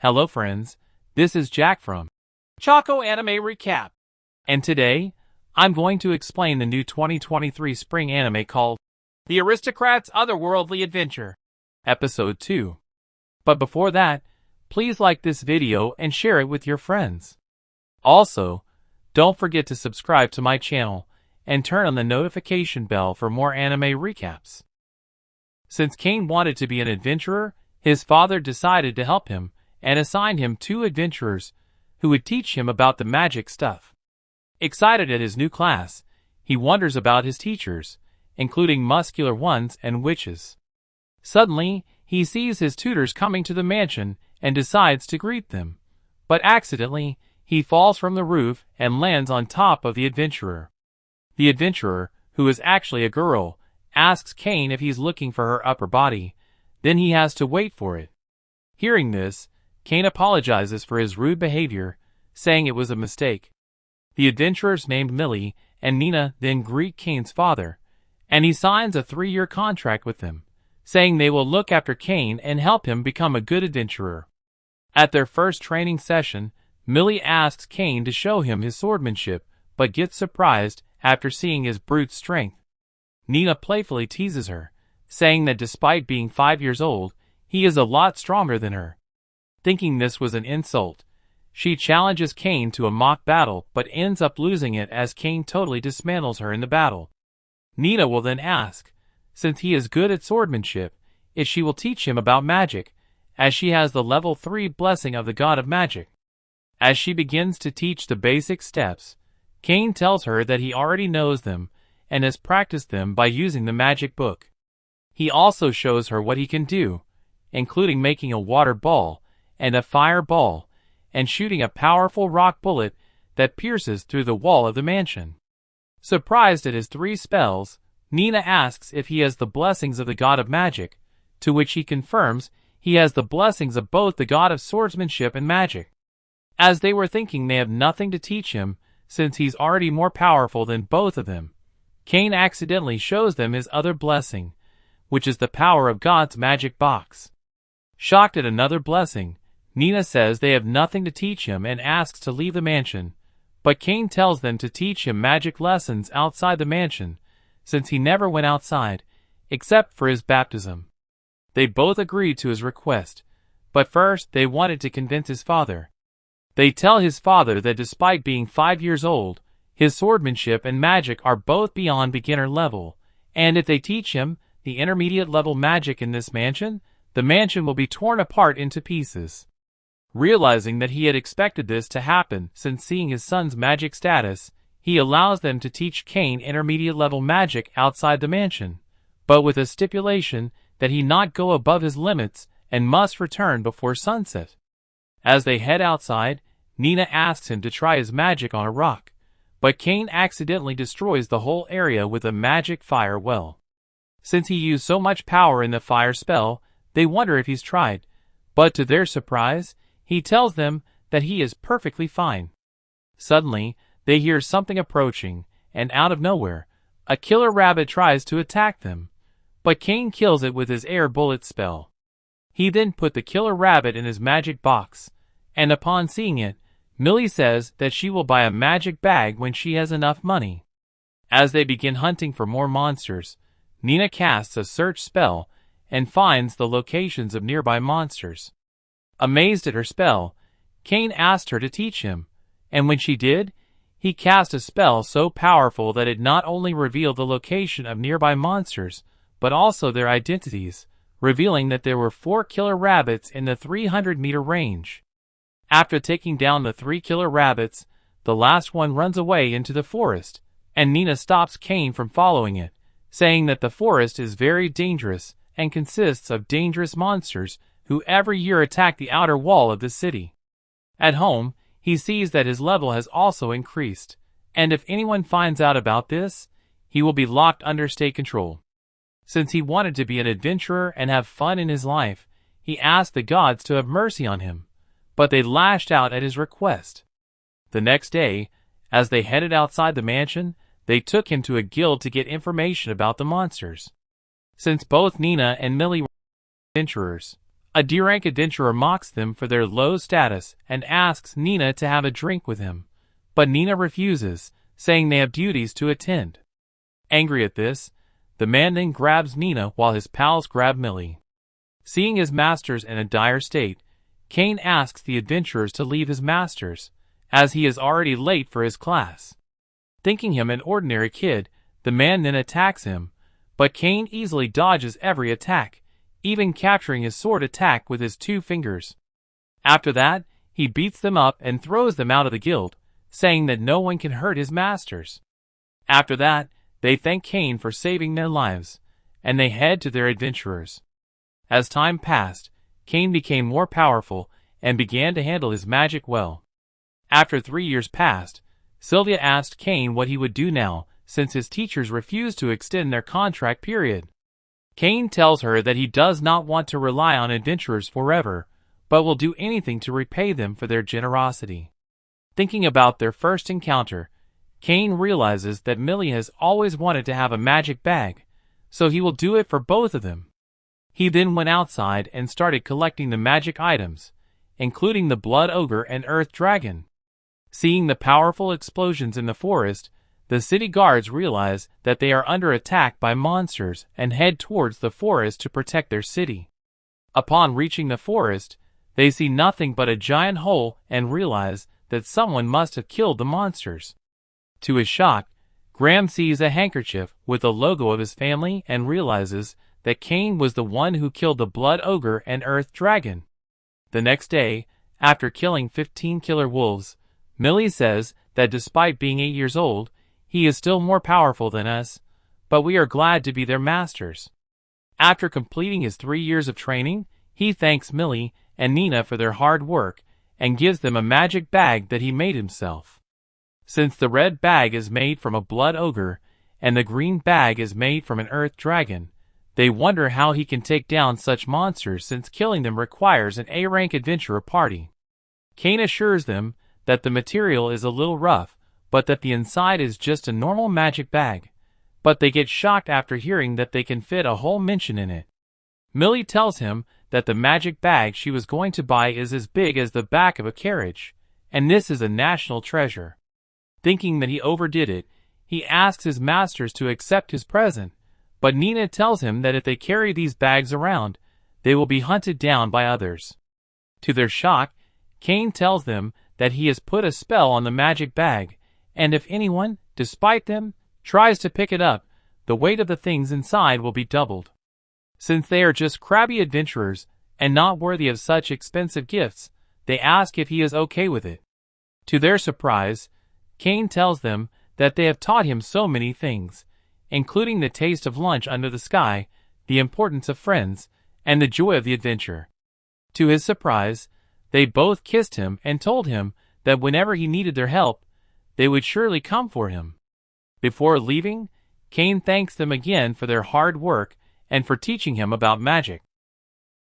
Hello friends, this is Jack from Choco Anime Recap, and today, I'm going to explain the new 2023 spring anime called The Aristocrats' Otherworldly Adventure, Episode 2. But before that, please like this video and share it with your friends. Also, don't forget to subscribe to my channel and turn on the notification bell for more anime recaps. Since Cain wanted to be an adventurer, his father decided to help him and assigned him 2 adventurers who would teach him about the magic stuff. Excited at his new class, he wonders about his teachers, including muscular ones and witches. Suddenly, he sees his tutors coming to the mansion and decides to greet them. But accidentally, he falls from the roof and lands on top of the adventurer. The adventurer, who is actually a girl, asks Cain if he's looking for her upper body. Then he has to wait for it. Hearing this, Cain apologizes for his rude behavior, saying it was a mistake. The adventurers named Millie and Nina then greet Cain's father, and he signs a 3-year contract with them, saying they will look after Cain and help him become a good adventurer. At their first training session, Millie asks Cain to show him his swordsmanship, but gets surprised after seeing his brute strength. Nina playfully teases her, saying that despite being 5 years old, he is a lot stronger than her. Thinking this was an insult, she challenges Cain to a mock battle but ends up losing it as Cain totally dismantles her in the battle. Nina will then ask, since he is good at swordsmanship, if she will teach him about magic, as she has the level 3 blessing of the god of magic. As she begins to teach the basic steps, Cain tells her that he already knows them and has practiced them by using the magic book. He also shows her what he can do, including making a water ball and a fire ball, and shooting a powerful rock bullet that pierces through the wall of the mansion. Surprised at his 3 spells, Nina asks if he has the blessings of the god of magic, to which he confirms he has the blessings of both the god of swordsmanship and magic. As they were thinking they have nothing to teach him, since he's already more powerful than both of them, Cain accidentally shows them his other blessing, which is the power of God's magic box. Shocked at another blessing, Nina says they have nothing to teach him and asks to leave the mansion, but Cain tells them to teach him magic lessons outside the mansion, since he never went outside, except for his baptism. They both agree to his request, but first they wanted to convince his father. They tell his father that despite being 5 years old, his swordsmanship and magic are both beyond beginner level, and if they teach him the intermediate level magic in this mansion, the mansion will be torn apart into pieces. Realizing that he had expected this to happen since seeing his son's magic status, he allows them to teach Cain intermediate level magic outside the mansion, but with a stipulation that he not go above his limits and must return before sunset. As they head outside, Nina asks him to try his magic on a rock, but Cain accidentally destroys the whole area with a magic fire well. Since he used so much power in the fire spell, they wonder if he's tried, but to their surprise, he tells them that he is perfectly fine. Suddenly, they hear something approaching, and out of nowhere, a killer rabbit tries to attack them, but Cain kills it with his air bullet spell. He then put the killer rabbit in his magic box, and upon seeing it, Millie says that she will buy a magic bag when she has enough money. As they begin hunting for more monsters, Nina casts a search spell and finds the locations of nearby monsters. Amazed at her spell, Cain asked her to teach him, and when she did, he cast a spell so powerful that it not only revealed the location of nearby monsters, but also their identities, revealing that there were 4 killer rabbits in the 300-meter range. After taking down the 3 killer rabbits, the last one runs away into the forest, and Nina stops Cain from following it, saying that the forest is very dangerous and consists of dangerous monsters who every year attack the outer wall of the city. At home, he sees that his level has also increased, and if anyone finds out about this, he will be locked under state control. Since he wanted to be an adventurer and have fun in his life, he asked the gods to have mercy on him, but they lashed out at his request. The next day, as they headed outside the mansion, they took him to a guild to get information about the monsters. Since both Nina and Millie were adventurers, A D-rank adventurer mocks them for their low status and asks Nina to have a drink with him, but Nina refuses, saying they have duties to attend. Angry at this, the man then grabs Nina while his pals grab Millie. Seeing his masters in a dire state, Kane asks the adventurers to leave his masters, as he is already late for his class. Thinking him an ordinary kid, the man then attacks him, but Kane easily dodges every attack, even capturing his sword attack with his 2 fingers. After that, he beats them up and throws them out of the guild, saying that no one can hurt his masters. After that, they thank Kane for saving their lives, and they head to their adventurers. As time passed, Kane became more powerful and began to handle his magic well. After 3 years passed, Sylvia asked Kane what he would do now, since his teachers refused to extend their contract period. Kane tells her that he does not want to rely on adventurers forever, but will do anything to repay them for their generosity. Thinking about their first encounter, Kane realizes that Millie has always wanted to have a magic bag, so he will do it for both of them. He then went outside and started collecting the magic items, including the Blood Ogre and Earth Dragon. Seeing the powerful explosions in the forest, the city guards realize that they are under attack by monsters and head towards the forest to protect their city. Upon reaching the forest, they see nothing but a giant hole and realize that someone must have killed the monsters. To his shock, Graham sees a handkerchief with the logo of his family and realizes that Kane was the one who killed the Blood Ogre and Earth Dragon. The next day, after killing 15 killer wolves, Millie says that despite being 8 years old, he is still more powerful than us, but we are glad to be their masters. After completing his 3 years of training, he thanks Millie and Nina for their hard work and gives them a magic bag that he made himself. Since the red bag is made from a Blood Ogre and the green bag is made from an Earth Dragon, they wonder how he can take down such monsters since killing them requires an A-rank adventurer party. Kane assures them that the material is a little rough, but that the inside is just a normal magic bag, but they get shocked after hearing that they can fit a whole mansion in it. Millie tells him that the magic bag she was going to buy is as big as the back of a carriage, and this is a national treasure. Thinking that he overdid it, he asks his masters to accept his present, but Nina tells him that if they carry these bags around, they will be hunted down by others. To their shock, Kane tells them that he has put a spell on the magic bag, and if anyone, despite them, tries to pick it up, the weight of the things inside will be doubled. Since they are just crabby adventurers and not worthy of such expensive gifts, they ask if he is okay with it. To their surprise, Kane tells them that they have taught him so many things, including the taste of lunch under the sky, the importance of friends, and the joy of the adventure. To his surprise, they both kissed him and told him that whenever he needed their help, they would surely come for him. Before leaving, Kane thanks them again for their hard work and for teaching him about magic.